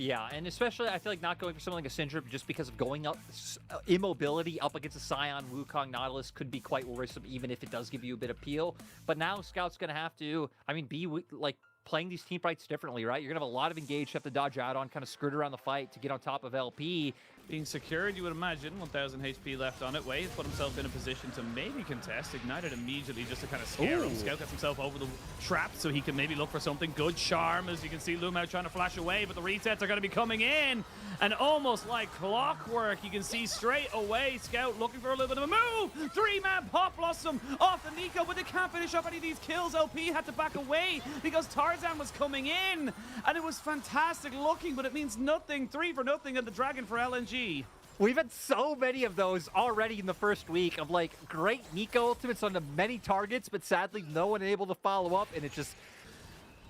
Yeah, and especially I feel like not going for something like a Syndrome just because of going up immobility up against a Scion Wukong Nautilus could be quite worrisome, even if it does give you a bit of peel. But now Scout's going to have to, I mean, be like playing these team fights differently, right? You're going to have a lot of engage you have to dodge out on, kind of skirt around the fight to get on top of LP. Being secured, you would imagine. 1,000 HP left on it. Wave put himself in a position to maybe contest. Ignited immediately just to kind of scare him. Scout gets himself over the trap so he can maybe look for something. Good charm, as you can see Lumao trying to flash away, but the resets are going to be coming in. And almost like clockwork, you can see straight away Scout looking for a little bit of a move. Three-man Pop Blossom off the Nico, but they can't finish up any of these kills. LP had to back away because Tarzan was coming in. And it was fantastic looking, but it means nothing. 3 for nothing and the Dragon for LNG. We've had so many of those already in the first week of like great Nico ultimates onto many targets, but sadly no one able to follow up, and it just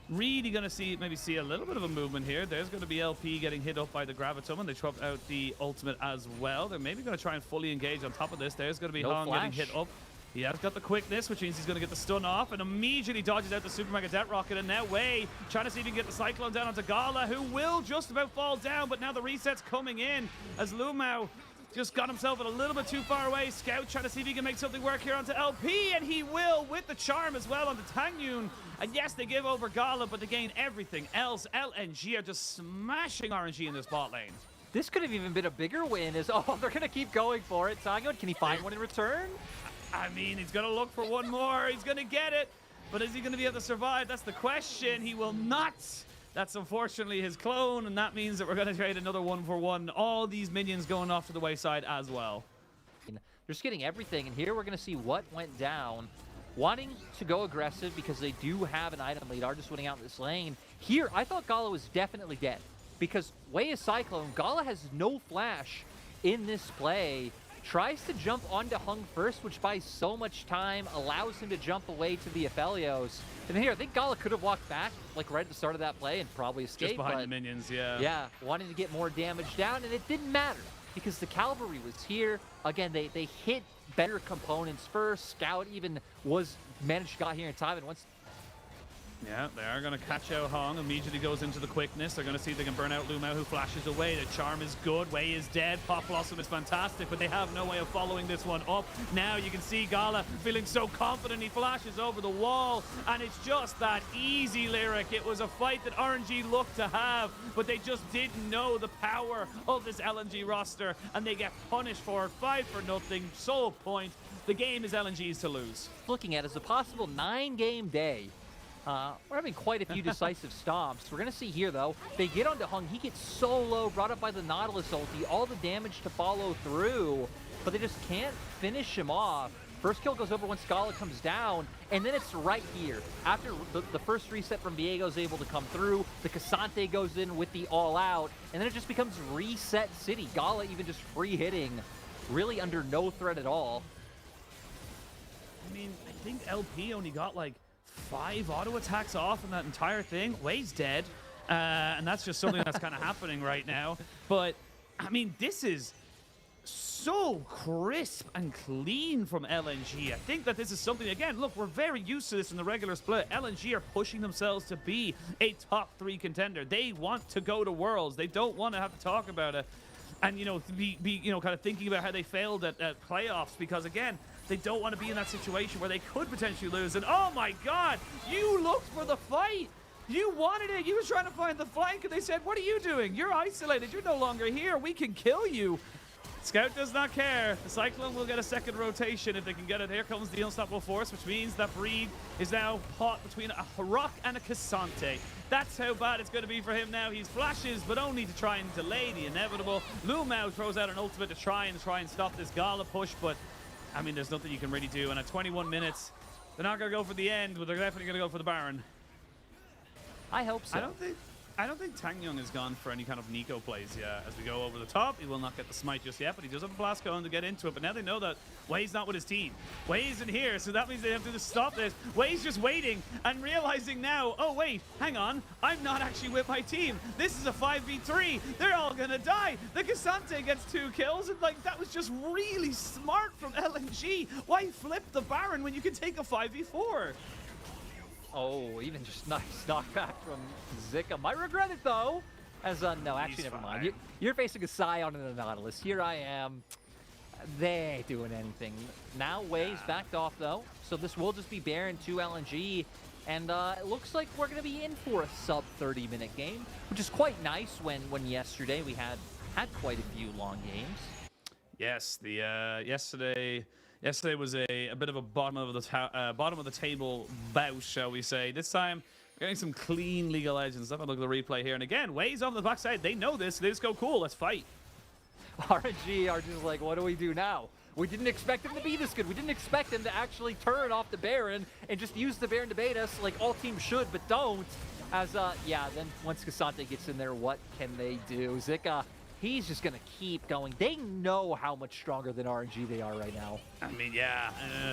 really going to maybe see a little bit of a movement here. There's going to be LP getting hit up by the Gravitum, and they swapped out the ultimate as well. They're maybe going to try and fully engage on top of this. There's going to be Hong getting hit up. He has got the quickness, which means he's going to get the stun off, and immediately dodges out the Super Mega Det Rocket, and now Wei trying to see if he can get the Cyclone down onto Gala, who will just about fall down, but now the reset's coming in as Lumao just got himself a little bit too far away. Scout trying to see if he can make something work here onto LP, and he will with the charm as well onto Tangyun. And yes, they give over Gala, but they gain everything else. LNG are just smashing RNG in this bot lane. This could have even been a bigger win. They're going to keep going for it. Tangyun, can he find one in return? I mean, he's going to look for one more. He's going to get it. But is he going to be able to survive? That's the question. He will not. That's unfortunately his clone, and that means that we're going to trade another 1-for-1. All these minions going off to the wayside as well. They're just getting everything, and here we're going to see what went down. Wanting to go aggressive because they do have an item lead, are just winning out in this lane. Here, I thought Gala was definitely dead because Wei is Cyclone. Gala has no flash in this play. Tries to jump onto Hung first, which buys so much time, allows him to jump away to the Aphelios. And here, I think Gala could have walked back, like right at the start of that play, and probably escaped. Just behind the minions, yeah. Yeah, wanting to get more damage down, and it didn't matter because the cavalry was here. Again, they hit better components first. Scout even managed to got here in time, and once. Yeah, they are going to catch out Hong. Immediately goes into the quickness. They're going to see if they can burn out Lumao, who flashes away. The charm is good. Wei is dead. Pop Blossom is fantastic, but they have no way of following this one up. Now you can see Gala feeling so confident. He flashes over the wall, and it's just that easy lyric. It was a fight that RNG looked to have, but they just didn't know the power of this LNG roster, and they get punished for it. 5 for nothing. Sole point. The game is LNG's to lose. Looking at as a possible 9-game day. We're having quite a few decisive stomps. We're going to see here, though, they get onto Hung. He gets so low, brought up by the Nautilus ulti, all the damage to follow through, but they just can't finish him off. First kill goes over when Scala comes down, and then it's right here. After the first reset from Viego's able to come through, the Cassante goes in with the all-out, and then it just becomes reset city. Gala even just free-hitting, really under no threat at all. I mean, I think LP only got, like, 5 auto attacks off in that entire thing. Wei's dead, and that's just something that's kind of happening right now. But, I mean, this is so crisp and clean from LNG. I think that this is something, again, look, we're very used to this in the regular split. LNG are pushing themselves to be a top 3 contender. They want to go to Worlds. They don't want to have to talk about it. And, you know, be kind of thinking about how they failed at playoffs because, again, they don't want to be in that situation where they could potentially lose. And, oh, my God, you looked for the fight. You wanted it. You were trying to find the flank, and they said, what are you doing? You're isolated. You're no longer here. We can kill you. Scout does not care. The Cyclone will get a second rotation if they can get it. Here comes the Unstoppable Force, which means that Breed is now caught between a Rock and a Cassante. That's how bad it's going to be for him now. He's flashes, but only to try and delay the inevitable. Lumao throws out an ultimate to try and stop this Gala push, but, I mean, there's nothing you can really do. And at 21 minutes, they're not going to go for the end, but they're definitely going to go for the Baron. I hope so. I don't think Tangyun has gone for any kind of Nico plays yet. As we go over the top, he will not get the smite just yet, but he does have a blast cone to get into it. But now they know that Wei's not with his team. Wei isn't here, so that means they have to just stop this. Wei's just waiting and realizing now, oh wait, hang on, I'm not actually with my team. This is a 5v3. They're all gonna die. The Cassante gets 2 kills, and like that was just really smart from LNG. Why flip the Baron when you can take a 5v4? Oh, even just nice knockback from Zika. Might regret it, though. As no, actually, He's never fine. mind. You're facing a Scion and a Nautilus. Here I am. They ain't doing anything. Now Way's backed off, though. So this will just be Baron 2 LNG. And it looks like we're going to be in for a sub 30-minute game, which is quite nice when yesterday we had quite a few long games. Yes, the yesterday was a bit of a bottom of the table bout, shall we say. This time, we're getting some clean League of Legends. Have a look at the replay here. And again, Waze on the backside. They know this. They just go, cool, let's fight. RNG are just like, what do we do now? We didn't expect him to be this good. We didn't expect him to actually turn off the Baron and just use the Baron to bait us like all teams should, but don't. As, yeah, then once Cassante gets in there, what can they do? Zika, he's just going to keep going. They know how much stronger than RNG they are right now. I mean, yeah,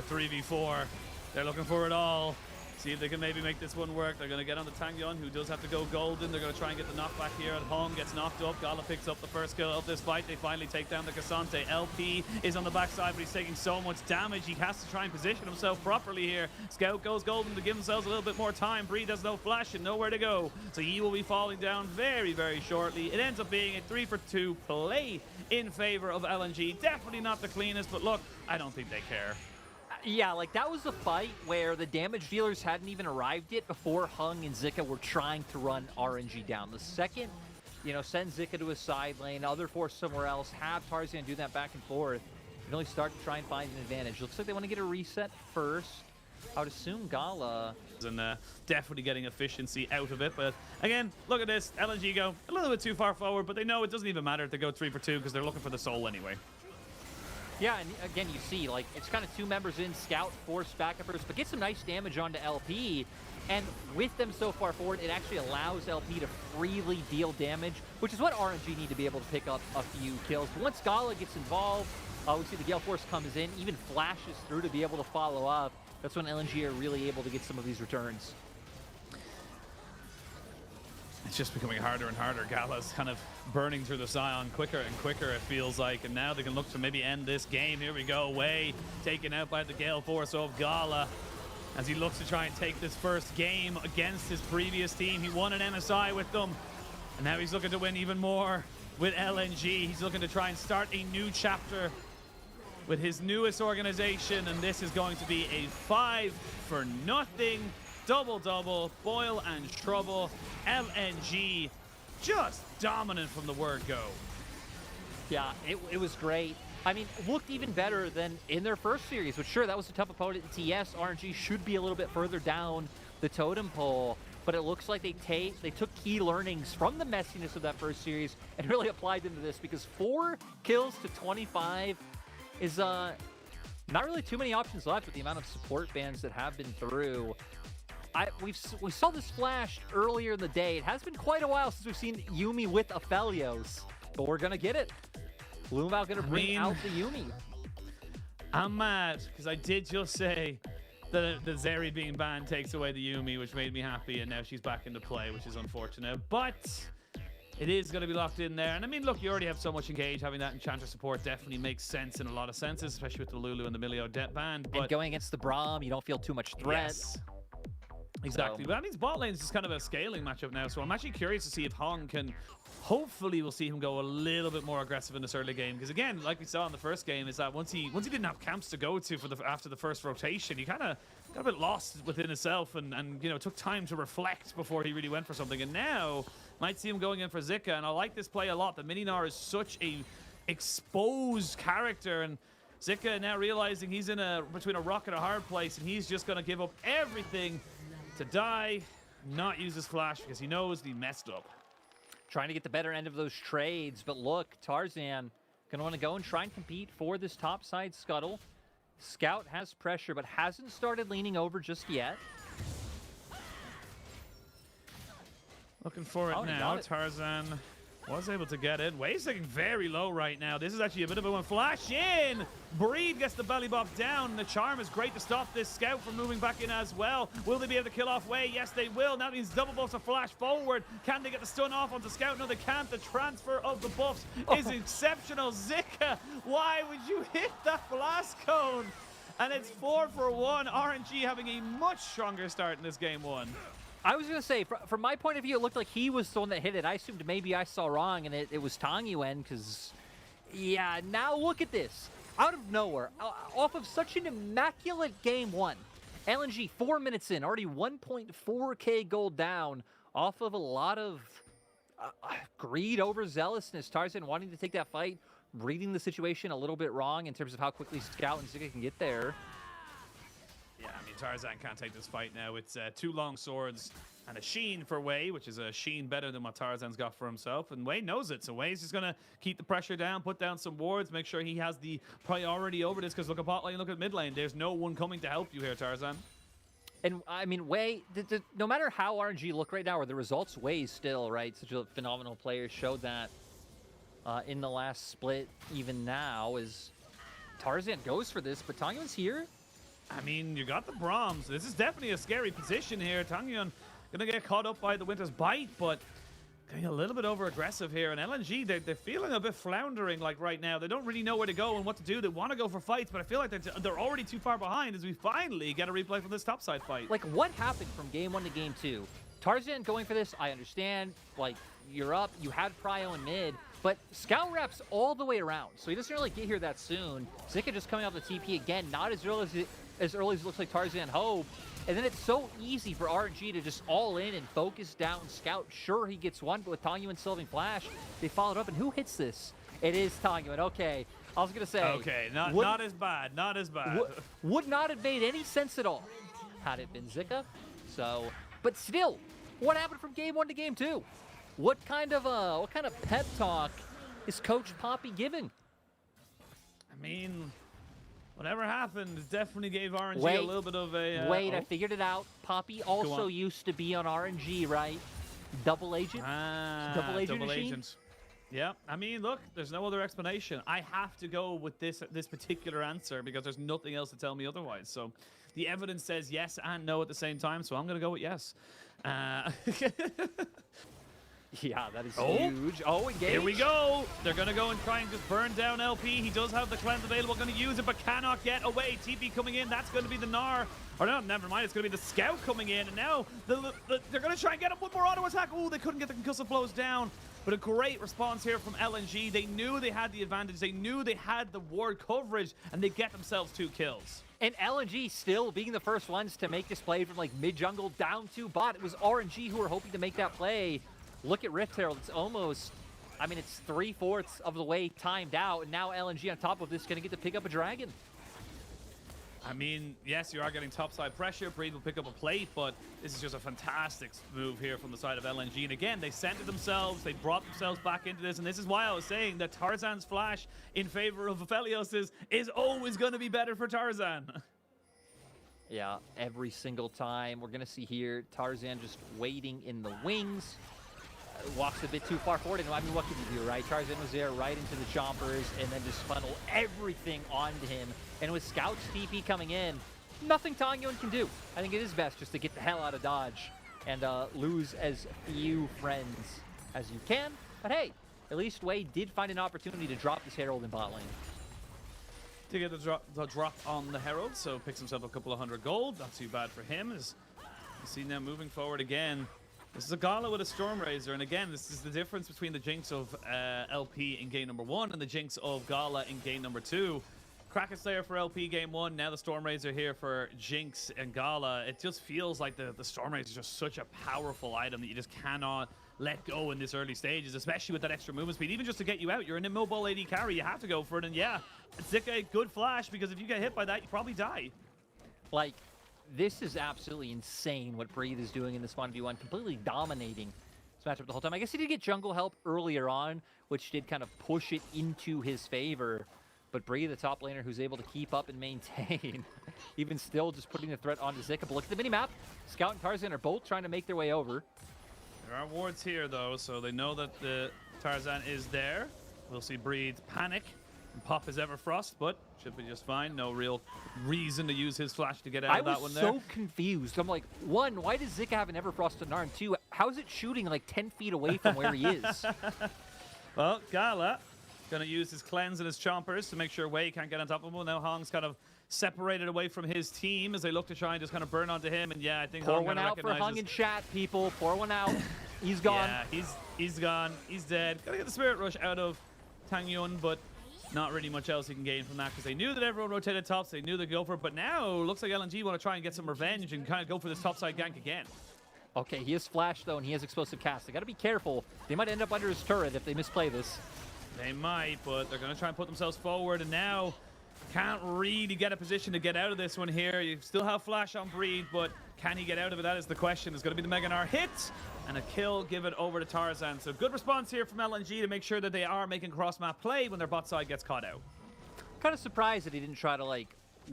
3v4. They're looking for it all. See if they can maybe make this one work. They're going to get on the Tangyun, who does have to go golden. They're going to try and get the knockback here at home. Gets knocked up. Gala picks up the first kill of this fight. They finally take down the Cassante. LP is on the backside, but he's taking so much damage. He has to try and position himself properly here. Scout goes golden to give themselves a little bit more time. Breed has no flash and nowhere to go. So he will be falling down very, very shortly. It ends up being a 3-for-2 play in favor of LNG. Definitely not the cleanest, but look, I don't think they care. Yeah, like that was a fight where the damage dealers hadn't even arrived yet before Hung and Zika were trying to run RNG down. The second, send Zika to a side lane, other force somewhere else, have Tarzan do that back and forth, and really start to try and find an advantage. Looks like they want to get a reset first. I would assume Gala. And definitely getting efficiency out of it. But again, look at this. LNG go a little bit too far forward, but they know it doesn't even matter if they go 3-for-2 because they're looking for the soul anyway. Yeah, and again, you see, like, it's kind of two members in, Scout, Force, backuppers, but get some nice damage onto LP. And with them so far forward, it actually allows LP to freely deal damage, which is what RNG need to be able to pick up a few kills. But once Gala gets involved, we see the Gale Force comes in, even flashes through to be able to follow up. That's when LNG are really able to get some of these returns. It's just becoming harder and harder. Gala's kind of burning through the Scion quicker and quicker, it feels like. And now they can look to maybe end this game. Here we go. Way taken out by the Gale Force of Gala as he looks to try and take this first game against his previous team. He won an MSI with them, and now he's looking to win even more with LNG. He's looking to try and start a new chapter with his newest organization, and this is going to be a 5-for-0 double-double, Boil and Trouble. LNG just dominant from the word go. Yeah, it was great. I mean, looked even better than in their first series, but sure, that was a tough opponent in TS. RNG should be a little bit further down the totem pole, but it looks like they took key learnings from the messiness of that first series and really applied them to this, because 4 kills to 25 is not really too many options left with the amount of support bans that have been through. We saw this flash earlier in the day. It has been quite a while since we've seen Yuumi with Aphelios, but we're going to get it. Lumao going to bring out the Yuumi. I'm mad because I did just say that the Zeri being banned takes away the Yuumi, which made me happy, and now she's back into play, which is unfortunate. But it is going to be locked in there. And I mean, look, you already have so much engage. Having that Enchanter support definitely makes sense in a lot of senses, especially with the Lulu and the Milio debt band. But and going against the Braum, you don't feel too much threat. Yes. Exactly, but that means bot lane is just kind of a scaling matchup now, so I'm actually curious to see if Hong can, hopefully we'll see him go a little bit more aggressive in this early game, because again, like we saw in the first game, is that once he didn't have camps to go to after the first rotation, he kind of got a bit lost within himself and took time to reflect before he really went for something, and now might see him going in for Zika, and I like this play a lot. The Mininar is such a exposed character, and Zika now realizing he's in between a rock and a hard place, and he's just going to give up everything to die, not use his flash because he knows he messed up. Trying to get the better end of those trades, but look, Tarzan gonna want to go and try and compete for this top side scuttle. Scout has pressure, but hasn't started leaning over just yet. Looking for it now. Tarzan was able to get it. Wave's taking very low right now. This is actually a bit of a one. Flash in! Breed gets the belly bop down. The charm is great to stop this Scout from moving back in as well. Will they be able to kill off Way? Yes, they will. Now means double buffs a flash forward. Can they get the stun off onto Scout? No, they can't. The transfer of the buffs is exceptional. Zika, why would you hit that blast cone? And it's 4-for-1. RNG having a much stronger start in this game one. I was going to say, from my point of view, it looked like he was the one that hit it. I assumed maybe I saw wrong, and it was Tangyuan, because, yeah, now look at this. Out of nowhere, off of such an immaculate game one, LNG 4 minutes in, already 1.4k gold down, off of a lot of greed, overzealousness. Tarzan wanting to take that fight, reading the situation a little bit wrong in terms of how quickly Scout and Zika can get there. Yeah, I mean, Tarzan can't take this fight now. It's 2 long swords and a Sheen for Wei, which is a Sheen better than what Tarzan's got for himself. And Wei knows it, so Wei's just going to keep the pressure down, put down some wards, make sure he has the priority over this, because look at bot lane, look at mid lane. There's no one coming to help you here, Tarzan. And, I mean, Wei, no matter how RNG look right now, or the results, Wei's still, right, such a phenomenal player. Showed that in the last split, even now, as Tarzan goes for this, but Tangyuan's here. I mean, you got the Brahms. This is definitely a scary position here. Tangyuan going to get caught up by the Winter's Bite, but getting a little bit over-aggressive here. And LNG, they're feeling a bit floundering like right now. They don't really know where to go and what to do. They want to go for fights, but I feel like they're already too far behind as we finally get a replay from this topside fight. Like, what happened from game 1 to game 2? Tarzan going for this, I understand. Like, you're up, you had Prio in mid, but Scout wraps all the way around, so he doesn't really get here that soon. Zika just coming off the TP again, not as early as it looks like Tarzan hoped. And then it's so easy for RNG to just all in and focus down Scout. Sure, he gets one, but with Tangyuan still having flash, they followed up. And who hits this? It is Tangyuan. Okay, I was going to say. Okay, not as bad, not as bad. Would not have made any sense at all had it been Zika. So, but still, what happened from game 1 to game 2? What kind of pep talk is Coach Poppy giving? I mean, whatever happened, it definitely gave RNG a little bit of a... Wait, I figured it out. Poppy also used to be on RNG, right? Double agent? Double agent. Yeah, I mean, look, there's no other explanation. I have to go with this particular answer because there's nothing else to tell me otherwise. So the evidence says yes and no at the same time, so I'm going to go with yes. Yeah, that is huge. Oh, engage. Here we go. They're going to go and try and just burn down LP. He does have the cleanse available, going to use it, but cannot get away. TP coming in. That's going to be the Gnar. Or no, never mind. It's going to be the Scout coming in. And now they're going to try and get him one more auto attack. Oh, they couldn't get the concussive blows down. But a great response here from LNG. They knew they had the advantage. They knew they had the ward coverage, and they get themselves 2 kills. And LNG still being the first ones to make this play from like mid-jungle down to bot. It was RNG who were hoping to make that play. Look at Rift Herald. It's almost, I mean, it's 3/4 of the way timed out. And now LNG on top of this going to get to pick up a dragon. I mean, yes, you are getting topside pressure. Breed will pick up a plate, but this is just a fantastic move here from the side of LNG. And again, they centered themselves. They brought themselves back into this. And this is why I was saying that Tarzan's flash in favor of Aphelios is always going to be better for Tarzan. Yeah, every single time. We're going to see here Tarzan just waiting in the wings. Walks a bit too far forward, and I mean, what can you do, right? Tarzan was there right into the chompers, and then just funnel everything onto him. And with Scout's TP coming in, nothing Tangyuan can do. I think it is best just to get the hell out of Dodge and lose as few friends as you can. But hey, at least Wei did find an opportunity to drop this Herald in bot lane. To get the drop on the Herald, so picks himself a couple of 100 gold. Not too bad for him. As you see now moving forward again. This is a Gala with a Stormrazor, and again, this is the difference between the Jinx of LP in game number 1 and the Jinx of Gala in game number 2. Kraken Slayer for LP game 1, now the Stormrazor here for Jinx and Gala. It just feels like the Stormrazor is just such a powerful item that you just cannot let go in this early stages, especially with that extra movement speed. Even just to get you out, you're an immobile AD carry, you have to go for it, and yeah, Zika, good flash, because if you get hit by that, you probably die. Like, this is absolutely insane what Breathe is doing in this 1v1, completely dominating this matchup the whole time. I guess he did get jungle help earlier on, which did kind of push it into his favor. But Breathe, the top laner, who's able to keep up and maintain, even still just putting the threat onto Zika. But look at the minimap. Scout and Tarzan are both trying to make their way over. There are wards here, though, so they know that the Tarzan is there. We'll see Breathe panic and pop his Everfrost, but should be just fine. No real reason to use his flash to get out of that one there. I was so confused. I'm like, 1, why does Zika have an Everfrost on Narn? 2, how is it shooting like 10 feet away from where he is? Well, Gala going to use his cleanse and his chompers to make sure Wei can't get on top of him. Now Hong's kind of separated away from his team as they look to try and just kind of burn onto him. And yeah, I think Pour Hung one kinda out for Hung recognizes- and chat, people. Pour one out. He's gone. Yeah, he's gone. He's dead. Gotta get the Spirit Rush out of Tang Yun, but not really much else he can gain from that because they knew that everyone rotated tops. They knew they'd go for it, but now looks like LNG want to try and get some revenge and kind of go for this topside gank again. Okay, he has flash, though, and he has explosive cast. They got to be careful. They might end up under his turret if they misplay this. They might, but they're going to try and put themselves forward, and now can't really get a position to get out of this one here. You still have flash on Breed, but can he get out of it? That is the question. It's going to be the Mega Gnar hit and a kill, give it over to Tarzan. So good response here from LNG to make sure that they are making cross-map play when their bot side gets caught out. Kind of surprised that he didn't try to, like,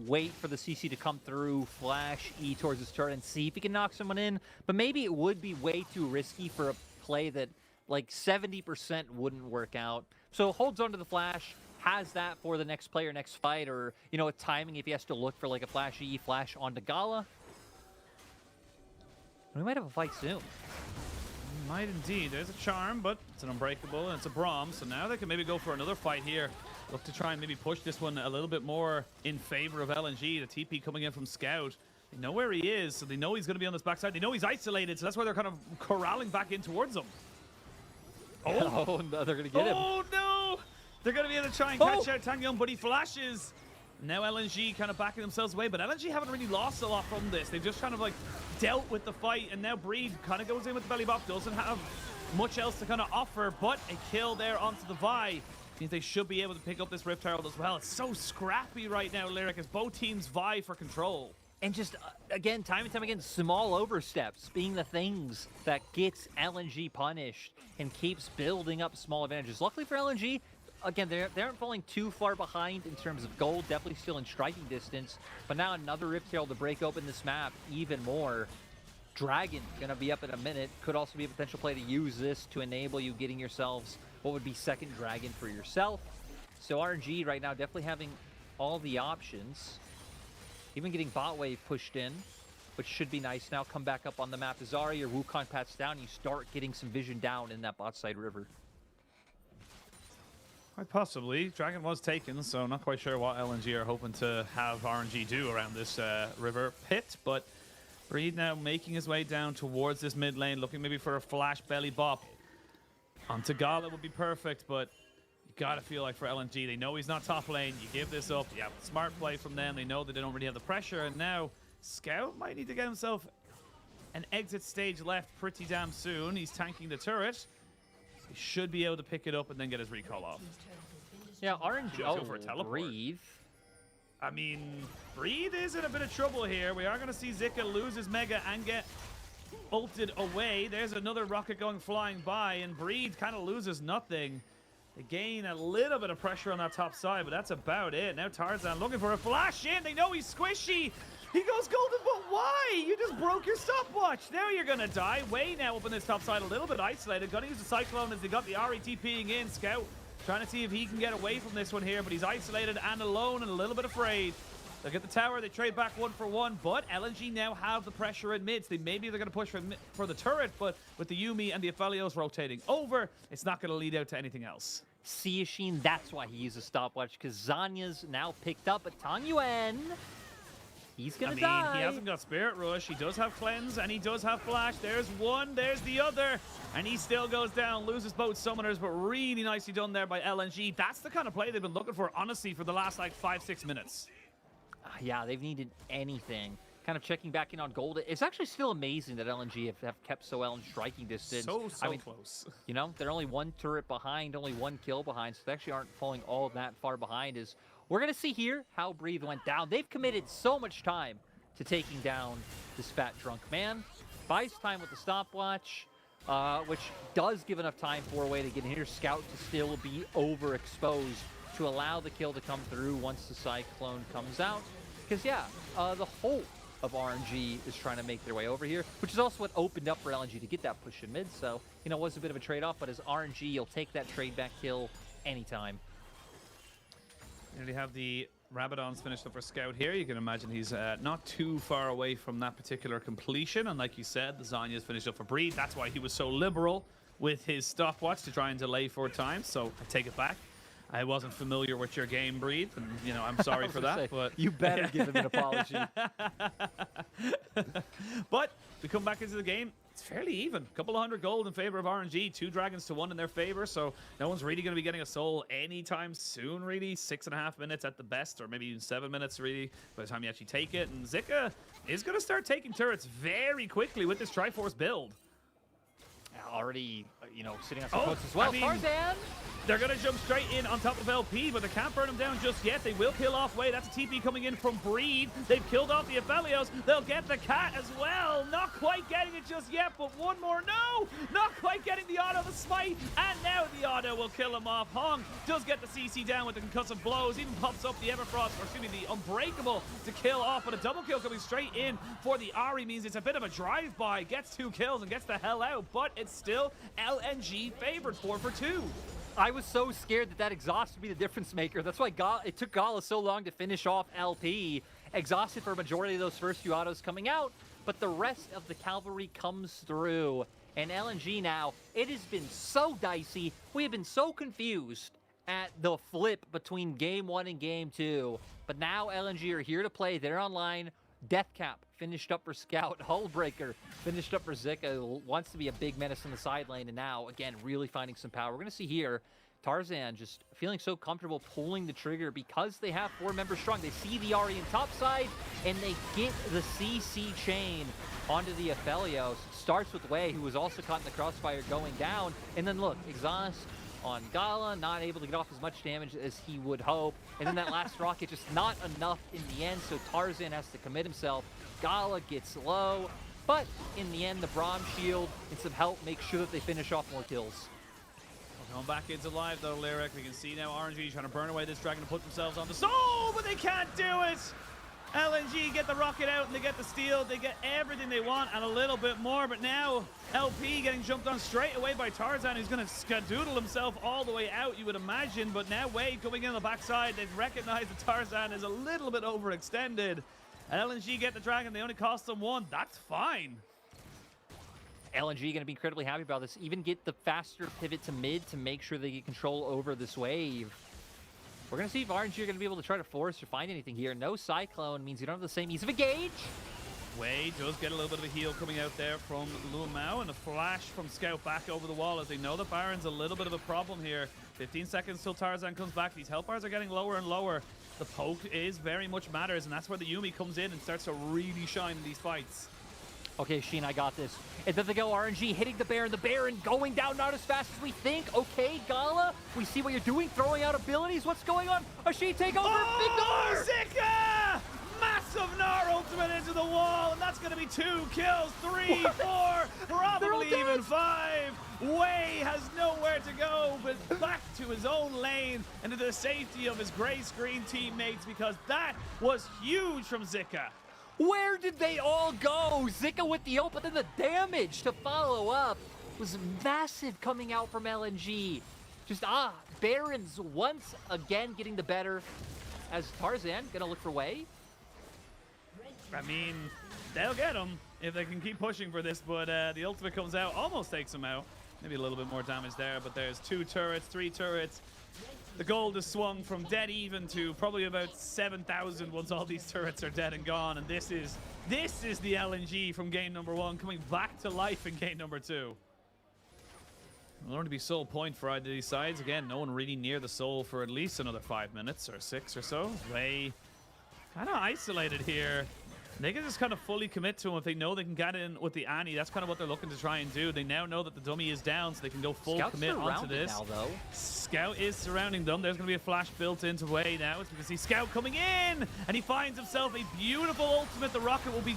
wait for the CC to come through, flash E towards his turret, and see if he can knock someone in. But maybe it would be way too risky for a play that, like, 70% wouldn't work out. So holds on to the flash, has that for the next player, next fight, or, you know, a timing if he has to look for, like, a flash E, flash onto Gala. We might have a fight soon. Might indeed. There's a charm, but it's an unbreakable and it's a Braum, so now they can maybe go for another fight here. Look to try and maybe push this one a little bit more in favor of LNG. The TP coming in from Scout. They know where he is, so they know he's going to be on this backside. They know he's isolated, so that's why they're kind of corralling back in towards him. Oh, no, they're going to get him. Oh, no! They're going to be able to try and catch out Tang Yun, but he flashes. Now LNG kind of backing themselves away, but LNG haven't really lost a lot from this. They've just kind of like dealt with the fight, and now Breed kind of goes in with the belly bop. Doesn't have much else to kind of offer, but a kill there onto the Vi. Means they should be able to pick up this Rift Herald as well. It's so scrappy right now, Lyric, as both teams vie for control. And just, again, time and time again, small oversteps being the things that gets LNG punished and keeps building up small advantages. Luckily for LNG, again, they aren't falling too far behind in terms of gold, definitely still in striking distance, but now another Rift Herald to break open this map even more. Dragon gonna be up in a minute. Could also be a potential play to use this to enable you getting yourselves what would be second Dragon for yourself. So RNG right now definitely having all the options. Even getting bot wave pushed in, which should be nice. Now come back up on the map. Azari or Wukong pats down, you start getting some vision down in that bot side river. Quite possibly. Dragon was taken, so not quite sure what LNG are hoping to have RNG do around this river pit, but Breed now making his way down towards this mid lane, looking maybe for a flash belly bop. Onto Gala would be perfect, but you gotta feel like for LNG, they know he's not top lane. You give this up. Yeah, smart play from them. They know that they don't really have the pressure, and now Scout might need to get himself an exit stage left pretty damn soon. He's tanking the turret. He should be able to pick it up and then get his recall off. Yeah, RNG. Go for a teleport. Breathe. I mean, Breed is in a bit of trouble here. We are going to see Zika lose his Mega and get ulted away. There's another rocket going flying by, and Breed kind of loses nothing. They gain a little bit of pressure on that top side, but that's about it. Now Tarzan looking for a flash in. They know he's squishy. He goes golden, but why? You just broke your stopwatch. Now you're going to die. Way now up on this top side, a little bit isolated. Going to use the Cyclone as they got the RETPing in. Scout trying to see if he can get away from this one here, but he's isolated and alone and a little bit afraid. They'll get the tower. They trade back 1-for-1, but LNG now have the pressure in mids. Maybe they're going to push for the turret, but with the Yuumi and the Aphelios rotating over, it's not going to lead out to anything else. Siashin, that's why he uses stopwatch, because Zanya's now picked up, but Tang Yuen, he's gonna die. He hasn't got Spirit Rush. He does have Cleanse, and he does have Flash. There's one, there's the other, and he still goes down, loses both summoners, but really nicely done there by LNG. That's the kind of play they've been looking for, honestly, for the last, like, 5-6 minutes. Yeah, they've needed anything. Kind of checking back in on gold. It's actually still amazing that LNG have kept so well in striking distance. So I mean, close. You know, they're only one turret behind, only one kill behind, so they actually aren't falling all that far behind. Is we're going to see here how Breathe went down. They've committed so much time to taking down this fat drunk man. Buys time with the stopwatch, which does give enough time for a way to get in here. Scout to still be overexposed to allow the kill to come through once the Cyclone comes out. Because, yeah, the whole of RNG is trying to make their way over here, which is also what opened up for LNG to get that push in mid. So, you know, it was a bit of a trade-off, but as RNG, you'll take that trade-back kill anytime. And we have the Rabadon's finished up for Scout here. You can imagine he's not too far away from that particular completion. And like you said, the Zanya's finished up for Breed. That's why he was so liberal with his stopwatch to try and delay 4 times. So I take it back. I wasn't familiar with your game, Breed, and you know I'm sorry for that. But you better give him an apology. But we come back into the game. It's fairly even. A couple of 100 gold in favor of RNG. 2 dragons to 1 in their favor. So no one's really going to be getting a soul anytime soon, really. 6.5 minutes at the best, or maybe even 7 minutes, really, by the time you actually take it. And Zika is going to start taking turrets very quickly with this Triforce build. Already, you know, sitting on some posts as well. I mean, Tarzan! They're going to jump straight in on top of LP, but they can't burn him down just yet. They will kill off Way. That's a TP coming in from Breed. They've killed off the Aphelios. They'll get the cat as well. Not quite getting it just yet, but one more. No! Not quite getting the auto, the smite, and now the auto will kill him off. Hong does get the CC down with the concussive blows. Even pops up the Everfrost, or excuse me, the Unbreakable to kill off, but a double kill coming straight in for the Ari means it's a bit of a drive-by. Gets 2 kills and gets the hell out, but it's still LNG favored 4 for 2. I was so scared that exhaust would be the difference maker. That's why it took Gala so long to finish off LP. Exhausted for a majority of those first few autos coming out, but the rest of the cavalry comes through. And LNG now, it has been so dicey. We have been so confused at the flip between Game 1 and Game 2. But now LNG are here to play. They're online. Deathcap finished up for Scout. Hullbreaker finished up for Zika. Wants to be a big menace in the side lane. And now, again, really finding some power. We're going to see here Tarzan just feeling so comfortable pulling the trigger because they have 4 members strong. They see the Aryan top side, and they get the CC chain onto the Aphelios. Starts with Wei, who was also caught in the crossfire going down. And then look, exhaust on Gala, not able to get off as much damage as he would hope. And then that last rocket, just not enough in the end, so Tarzan has to commit himself. Gala gets low, but in the end, the Braum shield and some help make sure that they finish off more kills. Going back into live though, Lyric. We can see now RNG trying to burn away this dragon to put themselves on the soul, but they can't do it! LNG get the rocket out and they get the steal. They get everything they want and a little bit more, but now LP getting jumped on straight away by Tarzan, who's going to skadoodle himself all the way out, you would imagine. But now Wade coming in on the backside. They've recognized that Tarzan is a little bit overextended. LNG get the dragon. They only cost them 1. That's fine. LNG going to be incredibly happy about this. Even get the faster pivot to mid to make sure they get control over this wave. We're going to see if RNG are going to be able to try to force or find anything here. No Cyclone means you don't have the same ease of engage. Wade does get a little bit of a heal coming out there from Lu Mao, and a flash from Scout back over the wall as they know that Baron's a little bit of a problem here. 15 seconds till Tarzan comes back. These health bars are getting lower and lower. The poke is very much matters, and that's where the Yuumi comes in and starts to really shine in these fights. Okay, Sheen, I got this. And then they go RNG hitting the Baron going down not as fast as we think. Okay, Gala, we see what you're doing, throwing out abilities. What's going on? Sheen take over. Big Gnar! Zika! Massive Gnar ultimate into the wall, and that's going to be 2 kills, 3, 4, probably even 5. Wei has nowhere to go but back to his own lane and to the safety of his gray screen teammates, because that was huge from Zika. Where did they all go? Zika with the ult, but then the damage to follow up was massive coming out from LNG. Just, Barons once again getting the better as Tarzan gonna look for Wei. I mean, they'll get him if they can keep pushing for this, but the ultimate comes out, almost takes him out. Maybe a little bit more damage there, but there's 2 turrets, 3 turrets. The gold is swung from dead even to probably about 7,000 once all these turrets are dead and gone. And this is the LNG from game number 1 coming back to life in game number 2. Will only be soul point for either of these sides. Again, no one really near the soul for at least another 5 minutes or 6 or so. Wei kind of isolated here. They can just kind of fully commit to him if they know they can get in with the Annie. That's kind of what they're looking to try and do. They now know that the dummy is down, so they can go full commit onto this. Now, though. Scout is surrounding them. There's going to be a flash built into Wei now. As we can see Scout coming in, and he finds himself a beautiful ultimate. The rocket will be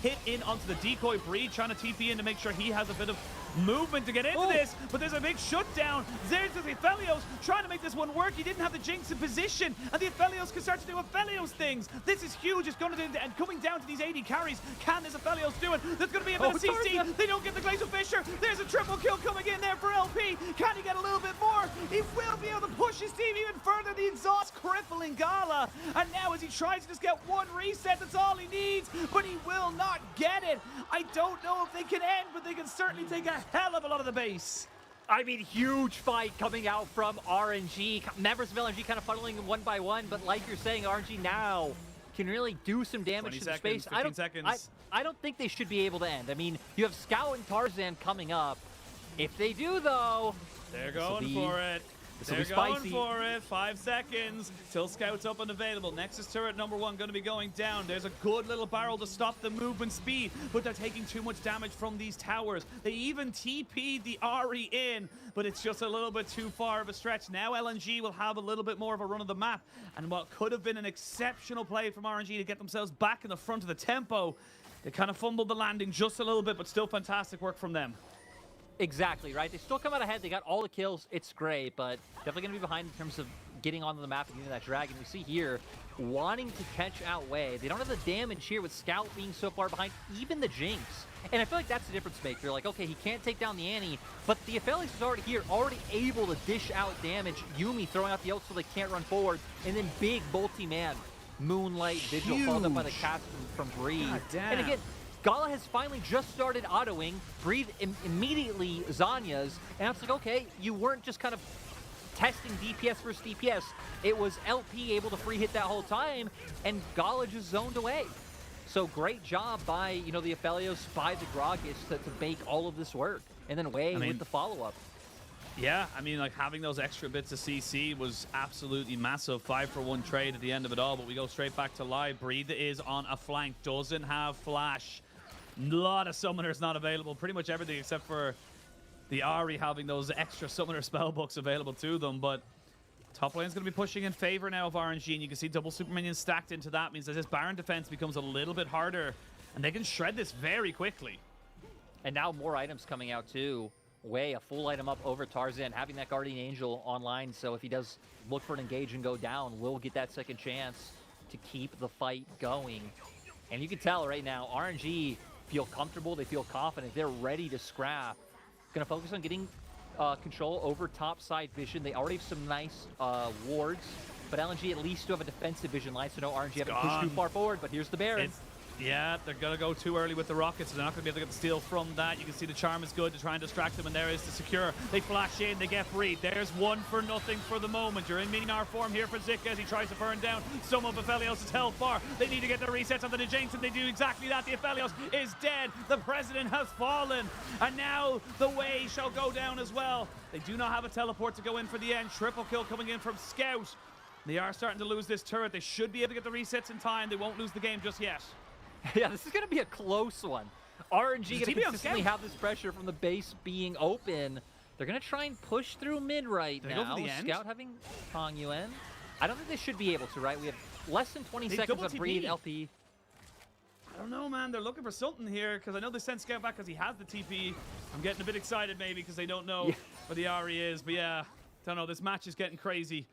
hit in onto the decoy. Breed trying to TP in to make sure he has a bit of movement to get into this, but there's a big shutdown. There's the Aphelios trying to make this one work. He didn't have the Jinx in position, and the Aphelios can start to do Aphelios things. This is huge. It's going to do, and coming down to these 80 carries. Can this Aphelios do it? There's going to be a bit of CC. They don't get the Glacial Fissure. There's a triple kill coming in there for LP. Can he get a little bit more? He will be able to push his team even further. The exhaust crippling Gala, and now as he tries to just get 1 reset, that's all he needs, but he will not get it. I don't know if they can end, but they can certainly take a hell of a lot of the base. I mean, huge fight coming out from RNG. Members of LNG kind of funneling one by one, but like you're saying, RNG now can really do some damage to the space. 15 seconds. I don't think they should be able to end. I mean, you have Scout and Tarzan coming up. If they do, though, they're going for it. They're going for it. 5 seconds till Scout's up and available. Nexus turret number 1 going to be going down. There's a good little barrel to stop the movement speed, but they're taking too much damage from these towers. They even TP'd the Ari in, but it's just a little bit too far of a stretch. Now LNG will have a little bit more of a run of the map, and what could have been an exceptional play from RNG to get themselves back in the front of the tempo, they kind of fumbled the landing just a little bit, but still fantastic work from them. Exactly, right? They still come out ahead. They got all the kills. It's great, but definitely going to be behind in terms of getting onto the map and getting that dragon. We see here wanting to catch out Wei. They don't have the damage here with Scout being so far behind, even the Jinx. And I feel like that's the difference maker. Like, okay, he can't take down the Annie, but the Aphelios is already here, already able to dish out damage. Yuumi throwing out the ult so they can't run forward. And then big multi-man Moonlight Vigil followed up by the cast from Breathe. And again, Gala has finally just started autoing, Breathe immediately Zanya's, and it's like, okay, you weren't just kind of testing DPS versus DPS. It was LP able to free hit that whole time, and Gala just zoned away. So great job by, you know, the Aphelios, by the Gragas to make all of this work. And then Wei with the follow-up. Yeah, I mean, like, having those extra bits of CC was absolutely massive. 5-for-1 trade at the end of it all, but we go straight back to live. Breathe is on a flank, doesn't have flash. A lot of summoners not available. Pretty much everything except for the Ari having those extra summoner spellbooks available to them. But top lane's going to be pushing in favor now of RNG, and you can see double super minions stacked into that. Means that this Baron defense becomes a little bit harder, and they can shred this very quickly. And now more items coming out too. Wei, a full item up over Tarzan, having that Guardian Angel online, so if he does look for an engage and go down, will get that second chance to keep the fight going. And you can tell right now, RNG feel comfortable, they feel confident, they're ready to scrap. Gonna focus on getting control over top side vision. They already have some nice wards, but LNG at least do have a defensive vision line, so no RNG haven't pushed too far forward, but here's the Baron. Yeah, they're going to go too early with the rockets, so they're not going to be able to get the steal from that. You can see the charm is good to try and distract them, and there is the secure. They flash in, they get Breathe. There's 1-for-0 for the moment. You're in Minar form here for Zika as he tries to burn down some of Aphelios' health bar. They need to get the resets on the Jinx, and they do exactly that. The Aphelios is dead. The President has fallen, and now the Wei shall go down as well. They do not have a teleport to go in for the end. Triple kill coming in from Scout. They are starting to lose this turret. They should be able to get the resets in time. They won't lose the game just yet. Yeah, this is going to be a close one. RNG going to consistently have this pressure from the base being open. They're going to try and push through mid right now. Scout having Hong Yuan. I don't think they should be able to, right? We have less than 20 seconds on Breathe LP. I don't know, man. They're looking for something here because I know they sent Scout back because he has the TP. I'm getting a bit excited maybe because they don't know where the Ari is. But yeah, don't know. This match is getting crazy.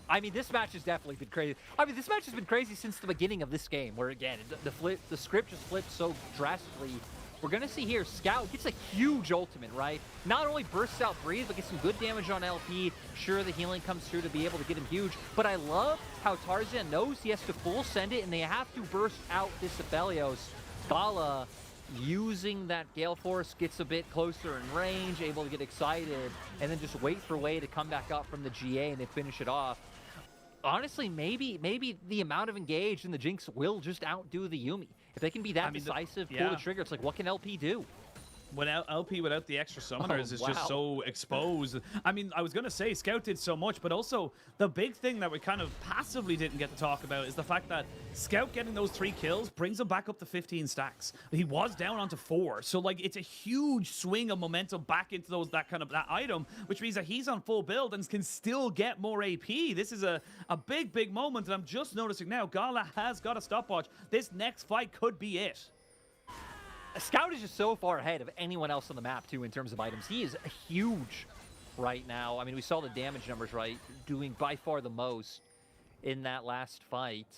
I mean, this match has definitely been crazy. I mean, this match has been crazy since the beginning of this game, where, again, the script just flipped so drastically. We're going to see here, Scout gets a huge ultimate, right? Not only bursts out Breathe, but gets some good damage on LP. Sure, the healing comes through to be able to get him huge, but I love how Tarzan knows he has to full send it, and they have to burst out this Aphelios. Gala, using that Gale Force, gets a bit closer in range, able to get excited, and then just wait for Wei to come back up from the GA and they finish it off. Honestly, maybe the amount of engage in the Jinx will just outdo the Yuumi. If they can be that decisive, pull the trigger, it's like, what can LP do? Without LP, without the extra summoners, is just so exposed. I mean, I was going to say Scout did so much, but also the big thing that we kind of passively didn't get to talk about is the fact that Scout getting those 3 kills brings him back up to 15 stacks. He was down onto 4, so like it's a huge swing of momentum back into that item, which means that he's on full build and can still get more AP. This is a big moment, and I'm just noticing now Gala has got a stopwatch. This next fight could be it. Scout is just so far ahead of anyone else on the map, too, in terms of items. He is huge right now. I mean, we saw the damage numbers, right? Doing by far the most in that last fight.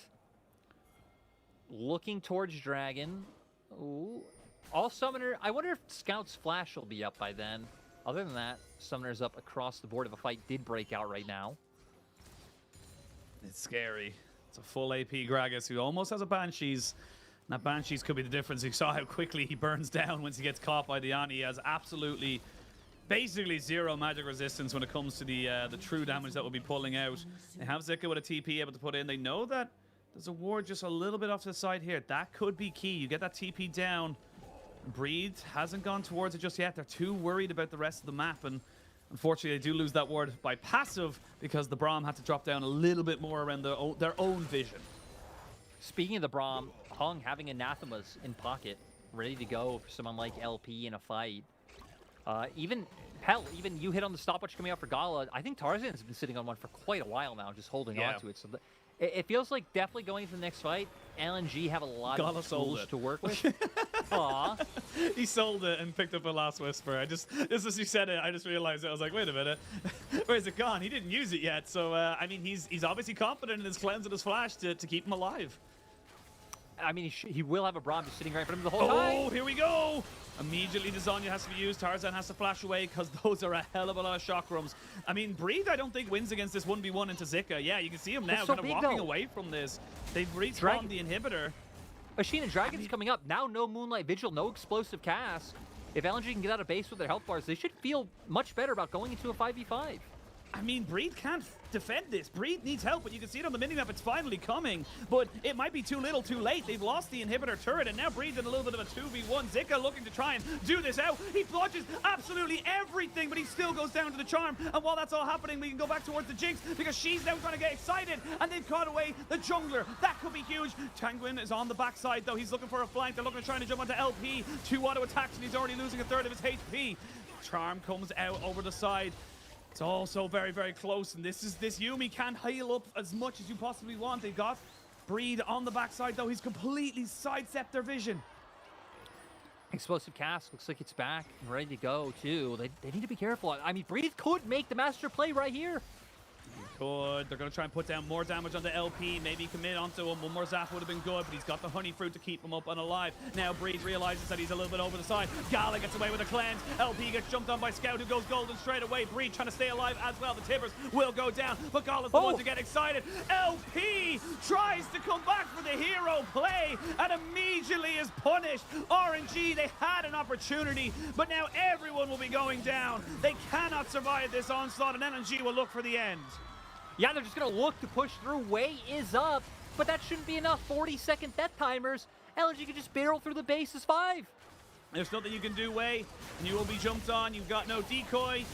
Looking towards Dragon. Ooh. All Summoner. I wonder if Scout's Flash will be up by then. Other than that, Summoner's up across the board if a fight did break out right now. It's scary. It's a full AP Gragas who almost has a Banshees. Now, Banshees could be the difference. You saw how quickly he burns down once he gets caught by the Ani. He has absolutely basically zero magic resistance when it comes to the true damage that we'll be pulling out. They have Zika with a TP able to put in. They know that there's a ward just a little bit off to the side here. That could be key. You get that TP down. Breed hasn't gone towards it just yet. They're too worried about the rest of the map, and unfortunately, they do lose that ward by passive because the Braum had to drop down a little bit more around their own vision. Speaking of the Braum, Hung having Anathemas in pocket, ready to go for someone like LP in a fight. Even you hit on the stopwatch coming out for Gala. I think Tarzan's been sitting on one for quite a while now, just holding on to it. So it feels like definitely going into the next fight, LNG have a lot of tools to work with. Aw. He sold it and picked up a Last Whisper. Just as you said it, I just realized it. I was like, wait a minute. Where's it gone? He didn't use it yet. So, I mean, he's obviously confident in his cleanse and his flash to keep him alive. I mean, he will have a Braum just sitting right in front of him the whole time. Oh, here we go. Immediately, the Zhonya has to be used. Tarzan has to flash away because those are a hell of a lot of chakrams. I mean, Breed, I don't think wins against this 1v1 into Zika. Yeah, you can see him now kind of walking away from this. They've respawned the inhibitor. Machine and Dragon's coming up. Now no Moonlight Vigil, no explosive cast. If LNG can get out of base with their health bars, they should feel much better about going into a 5v5. I mean, Breed can't defend this. Breed needs help, but you can see it on the minimap. It's finally coming, but it might be too little, too late. They've lost the inhibitor turret, and now Breed's in a little bit of a 2v1. Zika looking to try and do this out. He blodges absolutely everything, but he still goes down to the charm. And while that's all happening, we can go back towards the Jinx because she's now trying to get excited, and they've caught away the jungler. That could be huge. Tanguin is on the backside, though. He's looking for a flank. They're looking to try to jump onto LP. 2 auto attacks, and he's already losing a third of his HP. Charm comes out over the side. It's also very, very close, and this Yuumi can heal up as much as you possibly want. They've got Breed on the backside, though. He's completely sidestepped their vision. Explosive cast looks like it's back and ready to go, too. They need to be careful. I mean, Breed could make the master play right here. Could. They're going to try and put down more damage on the LP. Maybe commit onto him. One more zap would have been good, but he's got the honey fruit to keep him up and alive. Now Breed realizes that he's a little bit over the side. Gala gets away with a cleanse. LP gets jumped on by Scout, who goes golden straight away. Breed trying to stay alive as well. The Tibbers will go down, but Gala's the one to get excited. LP tries to come back for the hero play and immediately is punished. RNG, they had an opportunity, but now everyone will be going down. They cannot survive this onslaught, and LNG will look for the end. Yeah, they're just going to look to push through. Way is up, but that shouldn't be enough. 40-second death timers. LNG can just barrel through the base as 5. There's nothing you can do, Way, and you will be jumped on. You've got no decoy.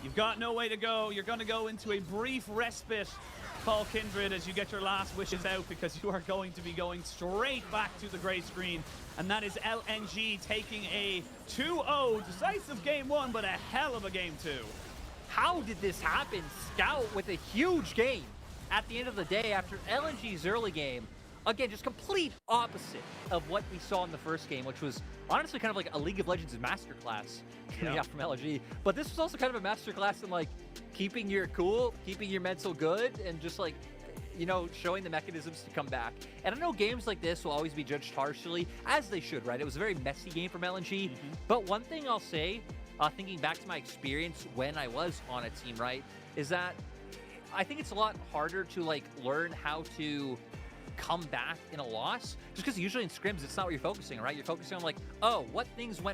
You've got no way to go. You're going to go into a brief respite, Paul Kindred, as you get your last wishes out, because you are going to be going straight back to the gray screen. And that is LNG taking a 2-0 decisive game 1, but a hell of a game 2. How did this happen? Scout with a huge game at the end of the day after LNG's early game. Again, just complete opposite of what we saw in the first game, which was honestly kind of like a League of Legends masterclass coming out from LNG. But this was also kind of a masterclass in like keeping your cool, keeping your mental good, and just like, you know, showing the mechanisms to come back. And I know games like this will always be judged harshly, as they should, right? It was a very messy game from LNG. But one thing I'll say, thinking back to my experience when I was on a team, right, is that I think it's a lot harder to like learn how to come back in a loss, just because usually in scrims it's not what you're focusing on, right? You're focusing on like, oh, what things went